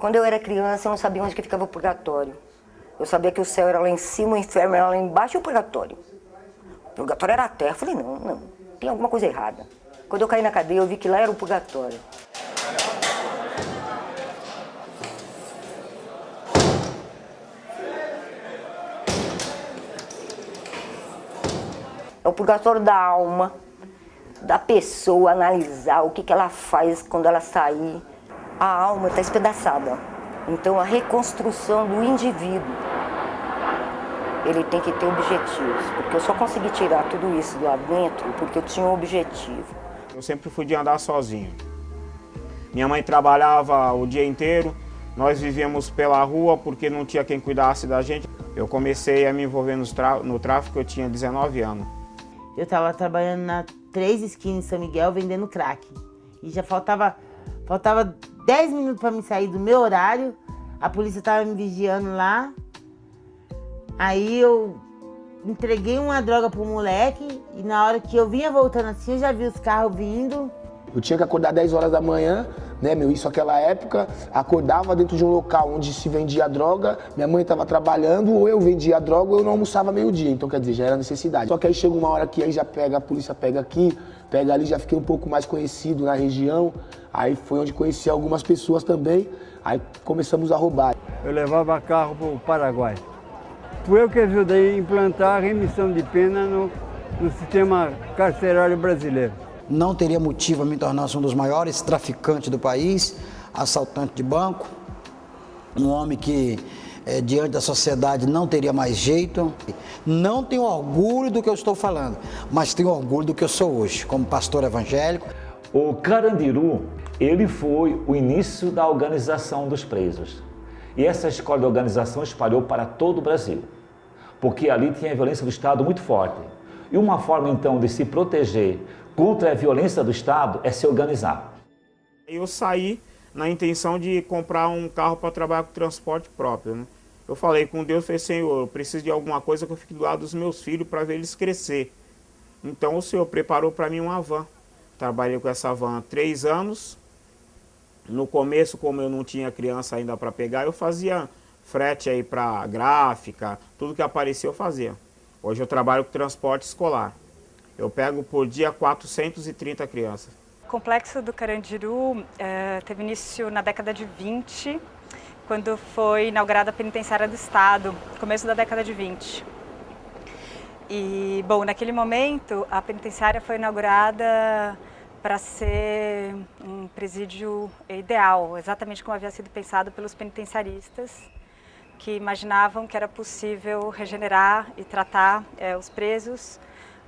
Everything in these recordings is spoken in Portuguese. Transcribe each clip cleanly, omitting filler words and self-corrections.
Quando eu era criança, eu não sabia onde que ficava o purgatório. Eu sabia que o céu era lá em cima, o inferno era lá embaixo e o purgatório. O purgatório era a terra. Eu falei, não, tem alguma coisa errada. Quando eu caí na cadeia, eu vi que lá era o purgatório. É o purgatório da alma, da pessoa, analisar o que ela faz quando ela sair. A alma está espedaçada. Então, a reconstrução do indivíduo, ele tem que ter objetivos. Porque eu só consegui tirar tudo isso lá dentro porque eu tinha um objetivo. Eu sempre fui de andar sozinho. Minha mãe trabalhava o dia inteiro, nós vivíamos pela rua porque não tinha quem cuidasse da gente. Eu comecei a me envolver no tráfico, eu tinha 19 anos. Eu estava trabalhando na 3 esquinas em São Miguel vendendo crack. E já faltava 10 minutos para me sair do meu horário. A polícia estava me vigiando lá. Aí eu entreguei uma droga pro moleque. E na hora que eu vinha voltando assim, eu já vi os carros vindo. Eu tinha que acordar 10 horas da manhã, né, isso naquela época, acordava dentro de um local onde se vendia droga, minha mãe estava trabalhando, ou eu vendia droga ou eu não almoçava meio-dia, então quer dizer, já era necessidade. Só que aí chega uma hora que aí já pega, a polícia pega aqui, pega ali, já fiquei um pouco mais conhecido na região, aí foi onde conheci algumas pessoas também, aí começamos a roubar. Eu levava carro para o Paraguai. Fui eu que ajudei a implantar a remissão de pena no sistema carcerário brasileiro. Não teria motivo a me tornar um dos maiores traficantes do país, assaltante de banco, um homem que diante da sociedade não teria mais jeito. Não tenho orgulho do que eu estou falando, mas tenho orgulho do que eu sou hoje, como pastor evangélico. O Carandiru, ele foi o início da organização dos presos. E essa escola de organização espalhou para todo o Brasil, porque ali tinha a violência do Estado muito forte. E uma forma, então, de se proteger contra a violência do Estado é se organizar. Eu saí na intenção de comprar um carro para trabalhar com transporte próprio, né? Eu falei com Deus, falei, Senhor, eu preciso de alguma coisa que eu fique do lado dos meus filhos para ver eles crescer. Então o Senhor preparou para mim uma van. Trabalhei com essa van há 3 anos. No começo, como eu não tinha criança ainda para pegar, eu fazia frete aí para gráfica, tudo que aparecia eu fazia. Hoje eu trabalho com transporte escolar. Eu pego por dia 430 crianças. O Complexo do Carandiru teve início na década de 20, quando foi inaugurada a Penitenciária do Estado, começo da década de 20. E, bom, naquele momento, a penitenciária foi inaugurada para ser um presídio ideal, exatamente como havia sido pensado pelos penitenciaristas, que imaginavam que era possível regenerar e tratar os presos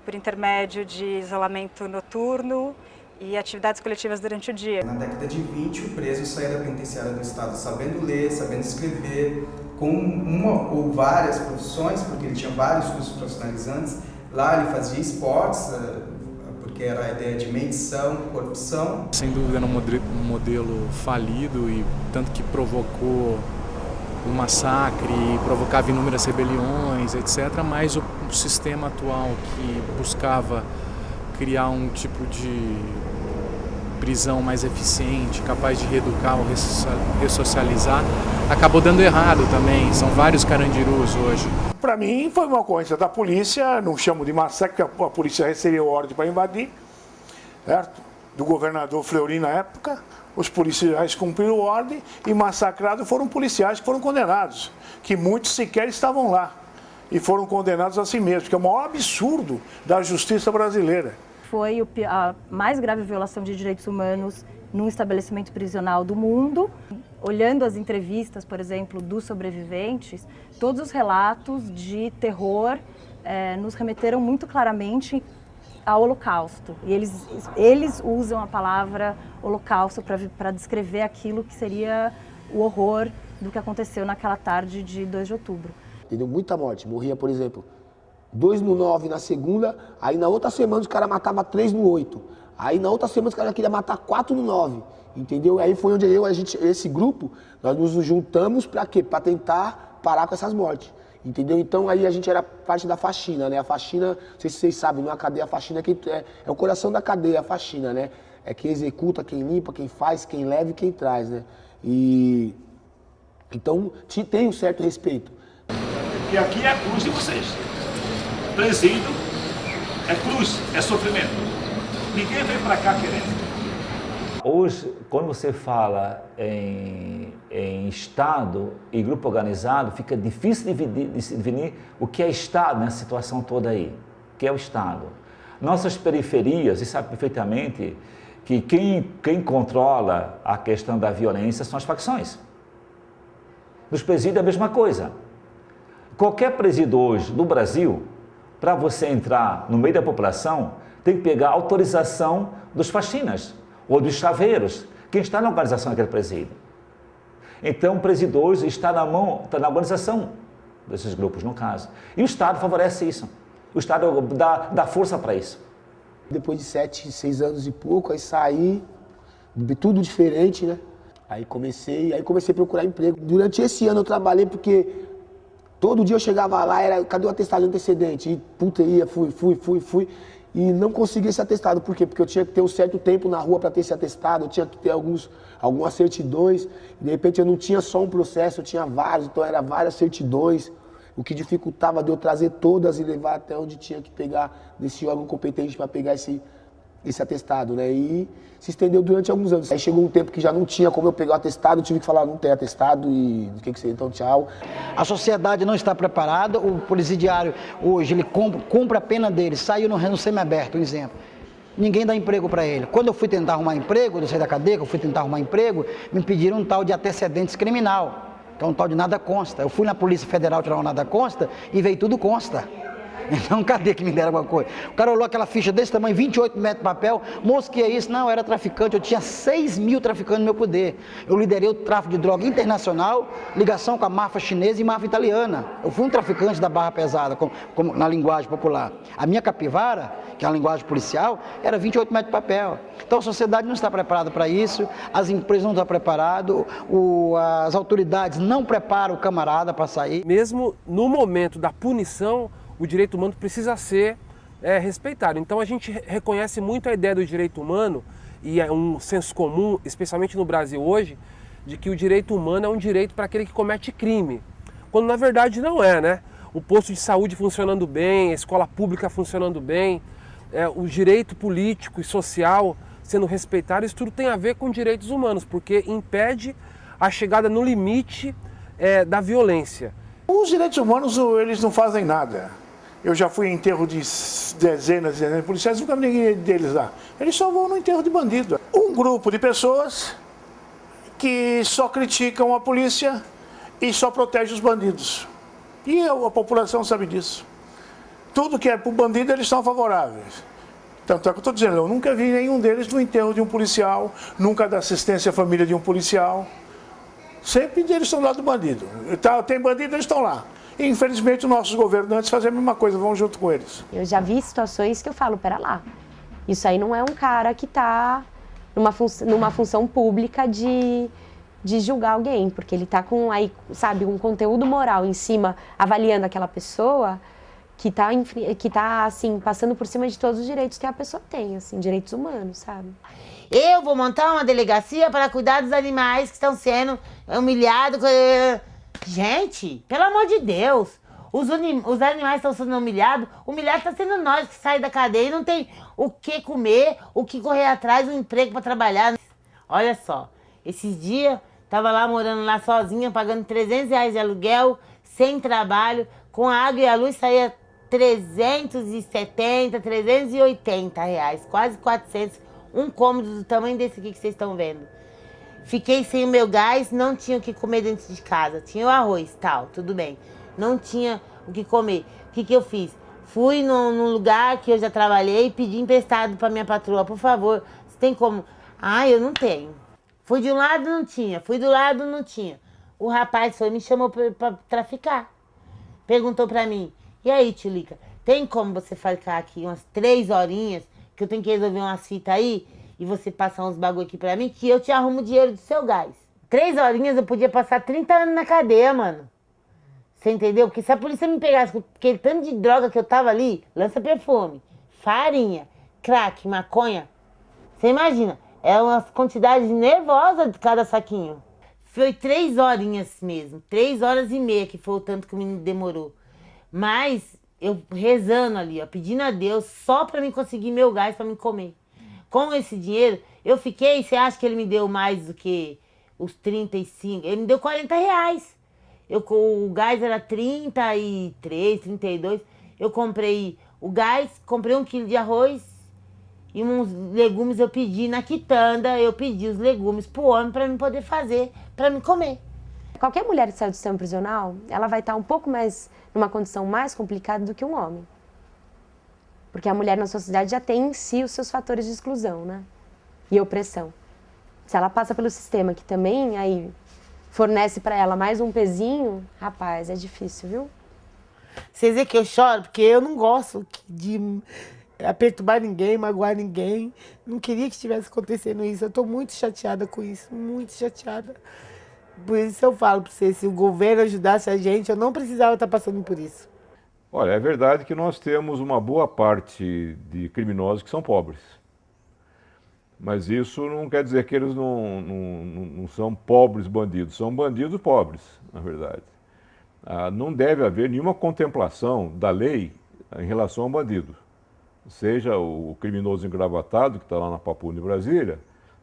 por intermédio de isolamento noturno e atividades coletivas durante o dia. Na década de 20, o preso saía da penitenciária do Estado sabendo ler, sabendo escrever, com uma ou várias profissões, porque ele tinha vários cursos profissionalizantes. Lá ele fazia esportes, porque era a ideia de medição, corrupção. Sem dúvida era um modelo falido e tanto que provocou um massacre, provocava inúmeras rebeliões, etc. Mas o sistema atual que buscava criar um tipo de prisão mais eficiente, capaz de reeducar ou ressocializar, acabou dando errado também. São vários carandirus hoje. Para mim foi uma ocorrência da polícia, não chamo de massacre, porque a polícia recebeu ordem para invadir, certo? Do governador Fleury na época. Os policiais cumpriram ordem e massacrados foram policiais que foram condenados, que muitos sequer estavam lá e foram condenados assim mesmo, que é o maior absurdo da justiça brasileira. Foi a mais grave violação de direitos humanos num estabelecimento prisional do mundo. Olhando as entrevistas, por exemplo, dos sobreviventes, todos os relatos de terror nos remeteram muito claramente ao Holocausto. E eles usam a palavra Holocausto para descrever aquilo que seria o horror do que aconteceu naquela tarde de 2 de outubro. Entendeu? Muita morte. Morria, por exemplo, 2 no 9 na segunda, aí na outra semana os caras matavam 3 no 8. Aí na outra semana os caras queriam matar 4 no 9. Entendeu? Aí foi onde esse grupo, nós nos juntamos para quê? Para tentar parar com essas mortes. Entendeu? Então aí a gente era parte da faxina, né? A faxina, não sei se vocês sabem, numa cadeia a faxina é o coração da cadeia, a faxina, né? É quem executa, quem limpa, quem faz, quem leva e quem traz, né? E Então, tem um certo respeito. E aqui é a cruz de vocês. Presídio é cruz, é sofrimento. Ninguém vem para cá querendo. Hoje, quando você fala em Estado e grupo organizado, fica difícil de definir o que é Estado nessa situação toda aí. O que é o Estado? Nossas periferias, e sabe perfeitamente que quem controla a questão da violência são as facções. Nos presídios é a mesma coisa. Qualquer presídio hoje no Brasil, para você entrar no meio da população, tem que pegar autorização dos faxinas ou dos chaveiros, quem está na organização daquele presídio. Então, o presídio hoje está na organização desses grupos, no caso. E o Estado favorece isso. O Estado dá força para isso. Depois de 7, 6 anos e pouco, aí saí, tudo diferente, né? Aí comecei a procurar emprego. Durante esse ano eu trabalhei porque todo dia eu chegava lá, cadê o atestado de antecedente? E puta, fui. E não consegui esse atestado. Por quê? Porque eu tinha que ter um certo tempo na rua para ter esse atestado, eu tinha que ter algumas certidões. E de repente eu não tinha só um processo, eu tinha vários, então era várias certidões. O que dificultava de eu trazer todas e levar até onde tinha que pegar desse órgão competente para pegar esse atestado, né? E se estendeu durante alguns anos. Aí chegou um tempo que já não tinha como eu pegar o atestado, eu tive que falar, não tem atestado e o que seja, então tchau. A sociedade não está preparada, o presidiário hoje, ele cumpre a pena dele, saiu no semiaberto, um exemplo. Ninguém dá emprego para ele. Quando eu fui tentar arrumar emprego, eu saí da cadeia, eu fui tentar arrumar emprego, me pediram um tal de antecedentes criminal, que é um tal de nada consta. Eu fui na Polícia Federal tirar um nada consta e veio tudo consta. Então, cadê que me deram alguma coisa? O cara olhou aquela ficha desse tamanho, 28 metros de papel, moço, que é isso? Não, eu era traficante, eu tinha 6 mil traficantes no meu poder. Eu liderei o tráfico de droga internacional, ligação com a máfia chinesa e máfia italiana. Eu fui um traficante da barra pesada, como na linguagem popular. A minha capivara, que é a linguagem policial, era 28 metros de papel. Então, a sociedade não está preparada para isso, as empresas não estão preparadas, as autoridades não preparam o camarada para sair. Mesmo no momento da punição, o direito humano precisa ser respeitado. Então a gente reconhece muito a ideia do direito humano, e é um senso comum, especialmente no Brasil hoje, de que o direito humano é um direito para aquele que comete crime, quando na verdade não é, né? O posto de saúde funcionando bem, a escola pública funcionando bem, o direito político e social sendo respeitado, isso tudo tem a ver com direitos humanos, porque impede a chegada no limite da violência. Os direitos humanos, eles não fazem nada. Eu já fui em enterro de dezenas de policiais, nunca vi ninguém deles lá. Eles só vão no enterro de bandido. Um grupo de pessoas que só criticam a polícia e só protege os bandidos. E a população sabe disso. Tudo que é para o bandido, eles são favoráveis. Tanto é que eu estou dizendo, eu nunca vi nenhum deles no enterro de um policial, nunca da assistência à família de um policial. Sempre eles estão lá do bandido. Tem bandido, eles estão lá. E, infelizmente, os nossos governantes fazem a mesma coisa, vão junto com eles. Eu já vi situações que eu falo, pera lá, isso aí não é um cara que está numa função pública de julgar alguém, porque ele está com, aí, sabe, um conteúdo moral em cima, avaliando aquela pessoa que tá assim, passando por cima de todos os direitos que a pessoa tem, assim, direitos humanos, sabe? Eu vou montar uma delegacia para cuidar dos animais que estão sendo humilhados. Gente, pelo amor de Deus, os animais estão sendo humilhado está sendo nós que sai da cadeia e não tem o que comer, o que correr atrás, um emprego para trabalhar. Olha só, esses dias, tava lá morando lá sozinha, pagando R$300 de aluguel, sem trabalho, com a água e a luz saía R$370, R$380, quase 400, um cômodo do tamanho desse aqui que vocês estão vendo. Fiquei sem o meu gás, não tinha o que comer dentro de casa. Tinha o arroz, tal, tudo bem. Não tinha o que comer. O que eu fiz? Fui num lugar que eu já trabalhei e pedi emprestado para minha patroa. Por favor, você tem como? Ah, eu não tenho. Fui de um lado, não tinha. Fui do lado, não tinha. O rapaz foi e me chamou para traficar. Perguntou para mim, e aí, Tilica, tem como você ficar aqui umas 3 horinhas, que eu tenho que resolver umas fitas aí? E você passar uns bagulho aqui pra mim, que eu te arrumo o dinheiro do seu gás. 3 horinhas eu podia passar 30 anos na cadeia, mano. Você entendeu? Porque se a polícia me pegasse com aquele tanto de droga que eu tava ali, lança-perfume, farinha, crack, maconha, você imagina, é uma quantidade nervosa de cada saquinho. Foi 3 horinhas mesmo, 3 horas e meia, que foi o tanto que o menino demorou. Mas eu rezando ali, ó, pedindo a Deus só pra mim conseguir meu gás pra me comer. Com esse dinheiro, eu fiquei, você acha que ele me deu mais do que os 35? Ele me deu 40 reais. O gás era 33, 32. Eu comprei o gás, comprei 1 quilo de arroz e uns legumes eu pedi na quitanda. Eu pedi os legumes pro homem pra mim poder fazer, pra mim comer. Qualquer mulher que saiu do sistema prisional, ela vai estar um pouco mais, numa condição mais complicada do que um homem. Porque a mulher na sociedade já tem em si os seus fatores de exclusão, né? E opressão. Se ela passa pelo sistema que também aí fornece para ela mais um pezinho, rapaz, é difícil, viu? Vocês veem que eu choro porque eu não gosto de perturbar ninguém, magoar ninguém. Não queria que estivesse acontecendo isso. Eu tô muito chateada com isso, muito chateada. Por isso eu falo para você, se o governo ajudasse a gente, eu não precisava estar passando por isso. Olha, é verdade que nós temos uma boa parte de criminosos que são pobres. Mas isso não quer dizer que eles não são pobres bandidos, são bandidos pobres, na verdade. Não deve haver nenhuma contemplação da lei em relação ao bandido. Seja o criminoso engravatado, que está lá na Papuda, em Brasília,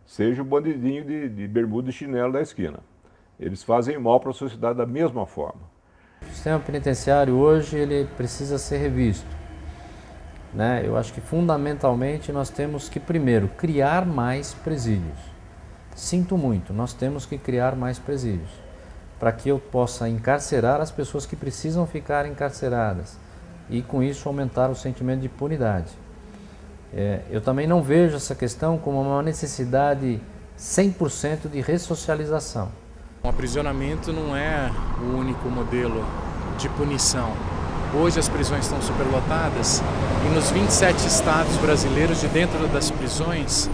seja o bandidinho de bermuda e chinelo da esquina. Eles fazem mal para a sociedade da mesma forma. O sistema penitenciário hoje ele precisa ser revisto, né? Eu acho que fundamentalmente nós temos que primeiro criar mais presídios. Sinto muito, nós temos que criar mais presídios para que eu possa encarcerar as pessoas que precisam ficar encarceradas e com isso aumentar o sentimento de impunidade. Eu também não vejo essa questão como uma necessidade 100% de ressocialização. O aprisionamento não é o único modelo de punição. Hoje as prisões estão superlotadas e nos 27 estados brasileiros, de dentro das prisões,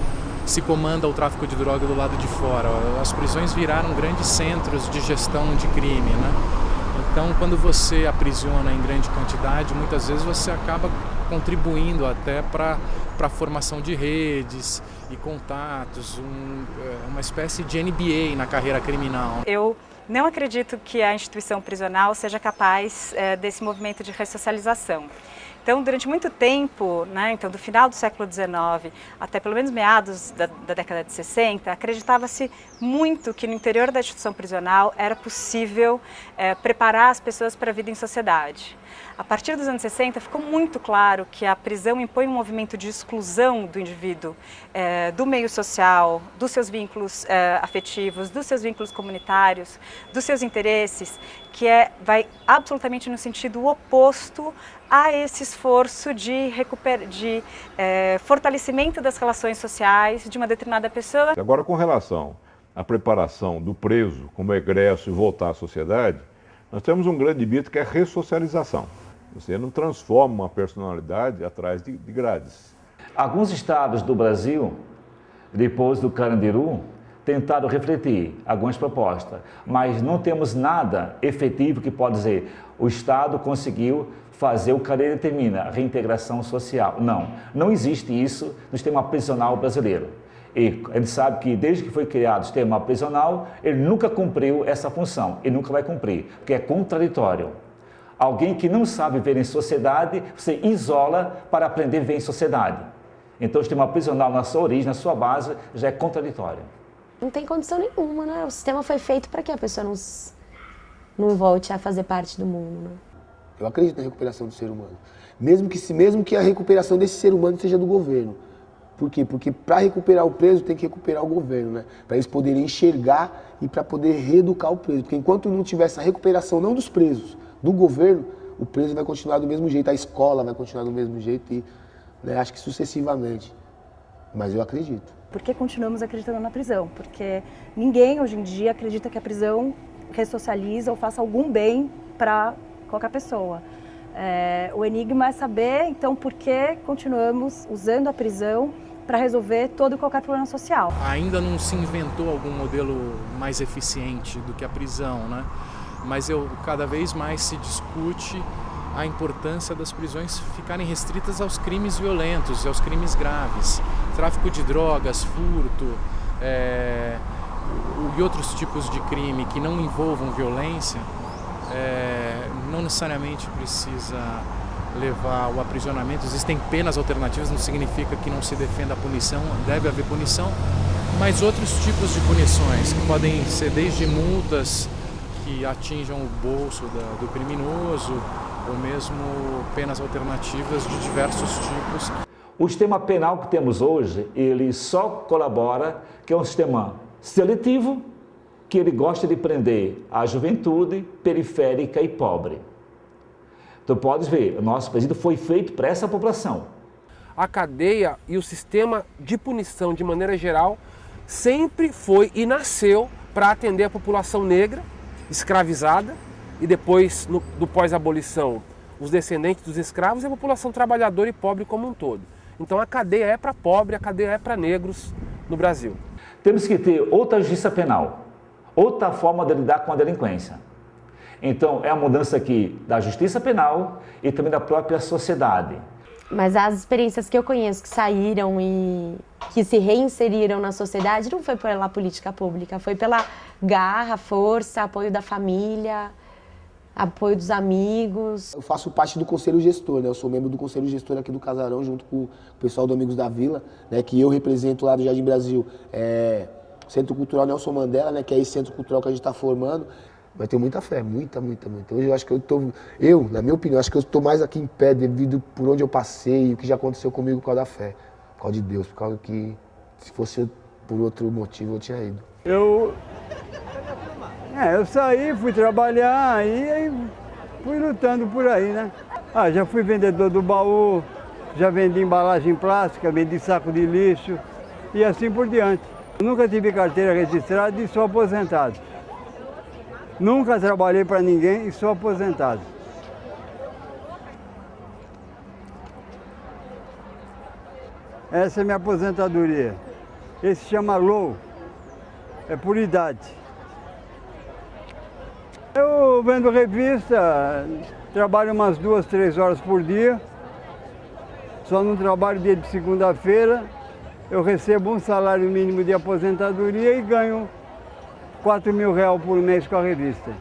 se comanda o tráfico de droga do lado de fora. As prisões viraram grandes centros de gestão de crime, né? Então, quando você aprisiona em grande quantidade, muitas vezes você acaba contribuindo até para a formação de redes e contatos, uma espécie de NBA na carreira criminal. Eu não acredito que a instituição prisional seja capaz desse movimento de ressocialização. Então, durante muito tempo, né, então, do final do século XIX até pelo menos meados da década de 60, acreditava-se muito que no interior da instituição prisional era possível preparar as pessoas para a vida em sociedade. A partir dos anos 60, ficou muito claro que a prisão impõe um movimento de exclusão do indivíduo, do meio social, dos seus vínculos afetivos, dos seus vínculos comunitários, dos seus interesses, que vai absolutamente no sentido oposto a esse esforço de fortalecimento das relações sociais de uma determinada pessoa. Agora, com relação à preparação do preso como egresso e voltar à sociedade, nós temos um grande mito que é a ressocialização. Você não transforma uma personalidade atrás de grades. Alguns estados do Brasil, depois do Carandiru, tentaram refletir algumas propostas, mas não temos nada efetivo que pode dizer o Estado conseguiu fazer o que a lei determina, a reintegração social. Não existe isso no sistema prisional brasileiro. E a gente sabe que desde que foi criado o sistema prisional, ele nunca cumpriu essa função e nunca vai cumprir, porque é contraditório. Alguém que não sabe viver em sociedade, você isola para aprender a viver em sociedade. Então o sistema prisional, na sua origem, na sua base, já é contraditório. Não tem condição nenhuma, né? O sistema foi feito para que a pessoa não volte a fazer parte do mundo, né? Eu acredito na recuperação do ser humano. Mesmo que a recuperação desse ser humano seja do governo. Por quê? Porque para recuperar o preso tem que recuperar o governo, né? Para eles poderem enxergar e para poder reeducar o preso. Porque enquanto não tiver essa recuperação, não dos presos, do governo, o preso vai continuar do mesmo jeito, a escola vai continuar do mesmo jeito e, né, acho que sucessivamente. Mas eu acredito. Por que continuamos acreditando na prisão? Porque ninguém hoje em dia acredita que a prisão ressocializa ou faça algum bem para qualquer pessoa. O enigma é saber, então, por que continuamos usando a prisão para resolver todo e qualquer problema social. Ainda não se inventou algum modelo mais eficiente do que a prisão, né? Mas cada vez mais se discute a importância das prisões ficarem restritas aos crimes violentos e aos crimes graves. Tráfico de drogas, furto, e outros tipos de crime que não envolvam violência, não necessariamente precisa levar ao aprisionamento. Existem penas alternativas, não significa que não se defenda a punição, deve haver punição, mas outros tipos de punições, que podem ser desde multas que atinjam o bolso do criminoso, ou mesmo penas alternativas de diversos tipos. O sistema penal que temos hoje, ele só colabora, que é um sistema seletivo, que ele gosta de prender a juventude periférica e pobre. Tu podes ver, o nosso presídio foi feito para essa população. A cadeia e o sistema de punição, de maneira geral, sempre foi e nasceu para atender a população negra, escravizada, e depois, do pós-abolição, os descendentes dos escravos e a população trabalhadora e pobre como um todo. Então a cadeia é para pobre, a cadeia é para negros no Brasil. Temos que ter outra justiça penal, outra forma de lidar com a delinquência. Então é a mudança aqui da justiça penal e também da própria sociedade. Mas as experiências que eu conheço que saíram e que se reinseriram na sociedade não foi pela política pública, foi pela garra, força, apoio da família, apoio dos amigos. Eu faço parte do Conselho Gestor, né? Eu sou membro do Conselho Gestor aqui do Casarão, junto com o pessoal do Amigos da Vila, né? Que eu represento lá do Jardim Brasil, Centro Cultural Nelson Mandela, né? Que é esse centro cultural que a gente está formando. Mas tenho muita fé, muita. Hoje eu acho que na minha opinião, acho que eu estou mais aqui em pé devido por onde eu passei e o que já aconteceu comigo por causa da fé, por causa de Deus, por causa que se fosse por outro motivo eu tinha ido. Eu saí, fui trabalhar e fui lutando por aí, né? Já fui vendedor do baú, já vendi embalagem plástica, vendi saco de lixo e assim por diante. Eu nunca tive carteira registrada e sou aposentado. Nunca trabalhei para ninguém e sou aposentado. Essa é minha aposentadoria. Esse se chama LOU, é por idade. Eu vendo revista, trabalho umas 2, 3 horas por dia. Só não trabalho dia de segunda-feira. Eu recebo um salário mínimo de aposentadoria e ganho R$4.000 por mês com a revista.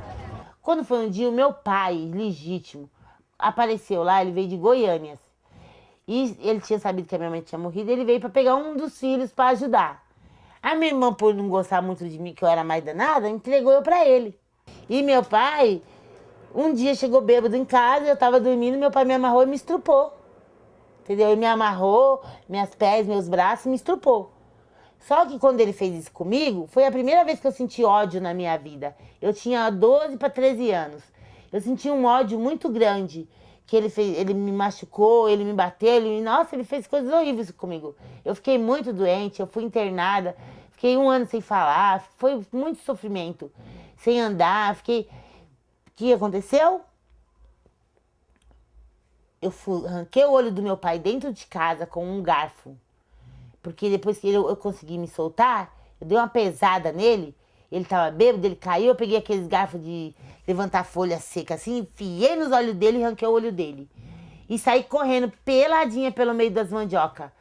Quando foi um dia, o meu pai, legítimo, apareceu lá, ele veio de Goiânia. E ele tinha sabido que a minha mãe tinha morrido, ele veio para pegar um dos filhos para ajudar. A minha irmã, por não gostar muito de mim, que eu era mais danada, entregou eu para ele. E meu pai, um dia chegou bêbado em casa, eu estava dormindo, meu pai me amarrou e me estrupou. Entendeu? Ele me amarrou, meus pés, meus braços, e me estrupou. Só que quando ele fez isso comigo, foi a primeira vez que eu senti ódio na minha vida. Eu tinha 12 para 13 anos. Eu senti um ódio muito grande. Que ele me machucou, ele me bateu, nossa, ele fez coisas horríveis comigo. Eu fiquei muito doente, eu fui internada, fiquei 1 ano sem falar, foi muito sofrimento. Sem andar, fiquei... O que aconteceu? Eu arranquei o olho do meu pai dentro de casa com um garfo. Porque depois que eu consegui me soltar, eu dei uma pesada nele, ele tava bêbado, ele caiu, eu peguei aqueles garfos de levantar folha seca assim, enfiei nos olhos dele e arranquei o olho dele. E saí correndo peladinha pelo meio das mandioca.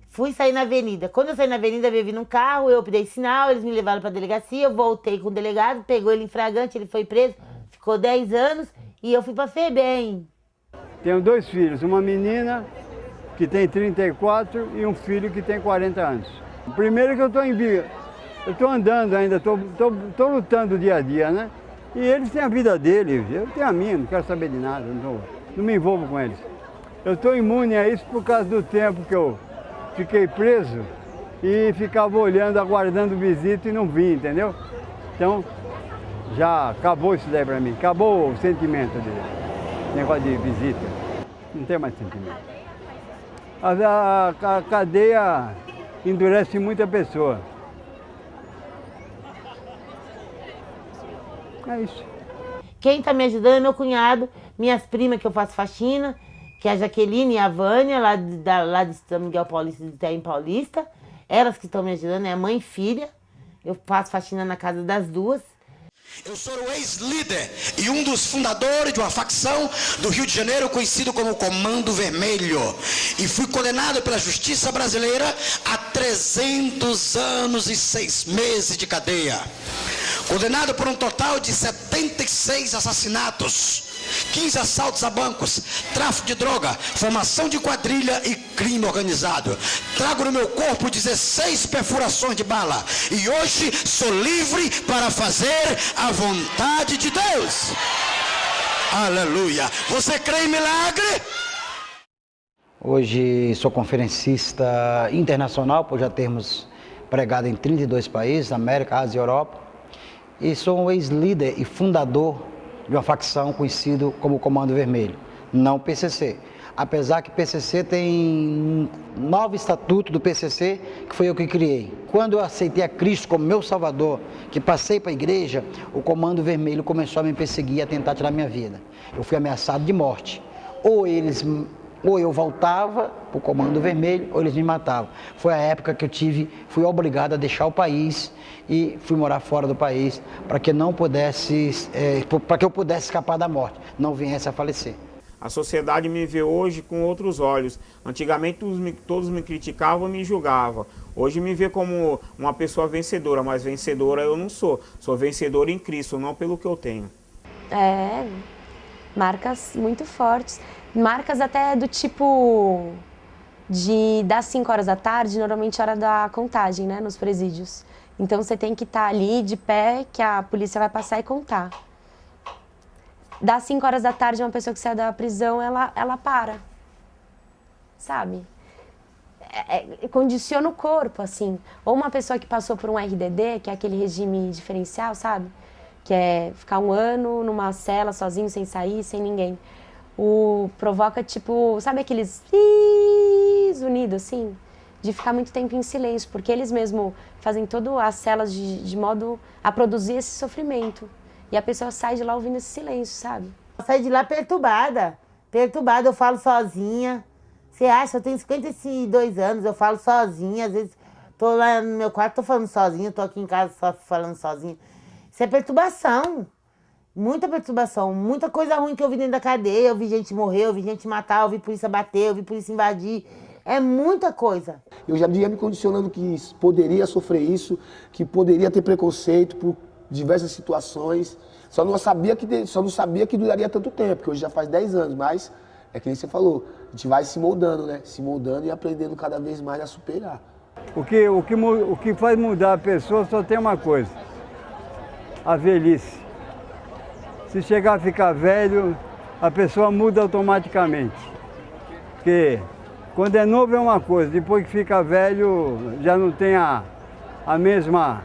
Fui sair na avenida. Quando eu saí na avenida, veio vindo um carro, eu dei sinal, eles me levaram pra delegacia, eu voltei com o delegado, pegou ele em flagrante, ele foi preso, ficou 10 anos e eu fui pra FEBEM. Tenho 2 filhos, uma menina que tem 34 e um filho que tem 40 anos. Primeiro que eu estou andando ainda, estou lutando dia a dia, né? E eles têm a vida deles, eu tenho a minha, não quero saber de nada, não me envolvo com eles. Eu estou imune a isso por causa do tempo que eu fiquei preso e ficava olhando, aguardando visita e não vim, entendeu? Então, já acabou isso daí para mim, acabou o sentimento de negócio de visita, não tem mais sentimento. A cadeia endurece muita pessoa. É isso. Quem está me ajudando é meu cunhado, minhas primas que eu faço faxina, que é a Jaqueline e a Vânia, lá de São Miguel Paulista, de Itaim Paulista. Elas que estão me ajudando, é mãe e filha. Eu faço faxina na casa das duas. Eu sou o ex-líder e um dos fundadores de uma facção do Rio de Janeiro conhecido como Comando Vermelho. E fui condenado pela justiça brasileira a 300 anos e 6 meses de cadeia. Condenado por um total de 76 assassinatos, 15 assaltos a bancos, tráfico de droga, formação de quadrilha e crime organizado. Trago no meu corpo 16 perfurações de bala e hoje sou livre para fazer a vontade de Deus. Aleluia! Você crê em milagre? Hoje sou conferencista internacional, por já termos pregado em 32 países, América, Ásia e Europa. E sou um ex-líder e fundador de uma facção conhecida como Comando Vermelho, não PCC. Apesar que PCC tem um novo estatuto do PCC, que foi eu que criei. Quando eu aceitei a Cristo como meu Salvador, que passei para a igreja, o Comando Vermelho começou a me perseguir e a tentar tirar minha vida. Eu fui ameaçado de morte. Ou eu voltava para o Comando Vermelho, ou eles me matavam. Foi a época que fui obrigado a deixar o país e fui morar fora do país para que eu pudesse escapar da morte, não viesse a falecer. A sociedade me vê hoje com outros olhos. Antigamente todos me criticavam e me julgavam. Hoje me vê como uma pessoa vencedora, mas vencedora eu não sou. Sou vencedor em Cristo, não pelo que eu tenho. Marcas muito fortes. Marcas até do tipo das 5 horas da tarde, normalmente é hora da contagem, né, nos presídios. Então você tem que estar ali de pé, que a polícia vai passar e contar. Das 5 horas da tarde, uma pessoa que sai da prisão, ela para, sabe? Condiciona o corpo, assim. Ou uma pessoa que passou por um RDD, que é aquele regime diferencial, sabe? Que é ficar 1 ano numa cela, sozinho, sem sair, sem ninguém. Provoca, tipo, sabe aqueles unidos, assim? De ficar muito tempo em silêncio, porque eles mesmo fazem todas as celas de modo a produzir esse sofrimento. E a pessoa sai de lá ouvindo esse silêncio, sabe? Eu saio de lá perturbada, eu falo sozinha. Você acha, eu tenho 52 anos, eu falo sozinha, às vezes tô lá no meu quarto, tô falando sozinha, tô aqui em casa só falando sozinha. Isso é perturbação. Muita perturbação, muita coisa ruim que eu vi dentro da cadeia. Eu vi gente morrer, eu vi gente matar, eu vi polícia bater, eu vi polícia invadir. É muita coisa. Eu já vinha me condicionando que poderia sofrer isso, que poderia ter preconceito por diversas situações. Só não sabia que duraria tanto tempo, porque hoje já faz 10 anos, mas é que nem você falou, a gente vai se moldando, né? Se moldando e aprendendo cada vez mais a superar. O que faz mudar a pessoa só tem uma coisa, a velhice. Se chegar a ficar velho, a pessoa muda automaticamente. Porque quando é novo é uma coisa, depois que fica velho já não tem a mesma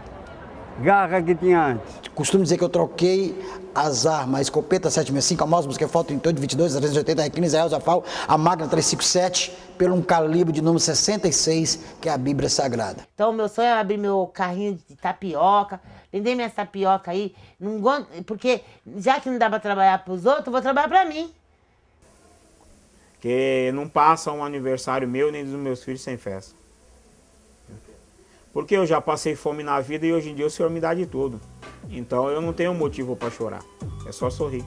garra que tinha antes. Costumo dizer que eu troquei as armas, a escopeta 765, a Mosmos, que é foto 38, 22, 380, R15, Real Zafal, a Magna 357, pelo um calibre de número 66, que é a Bíblia Sagrada. Então, meu sonho é abrir meu carrinho de tapioca, vender minhas tapioca aí, porque já que não dá pra trabalhar pros outros, eu vou trabalhar pra mim. Que não passa um aniversário meu nem dos meus filhos sem festa. Porque eu já passei fome na vida e hoje em dia o Senhor me dá de tudo. Então eu não tenho motivo para chorar, é só sorrir.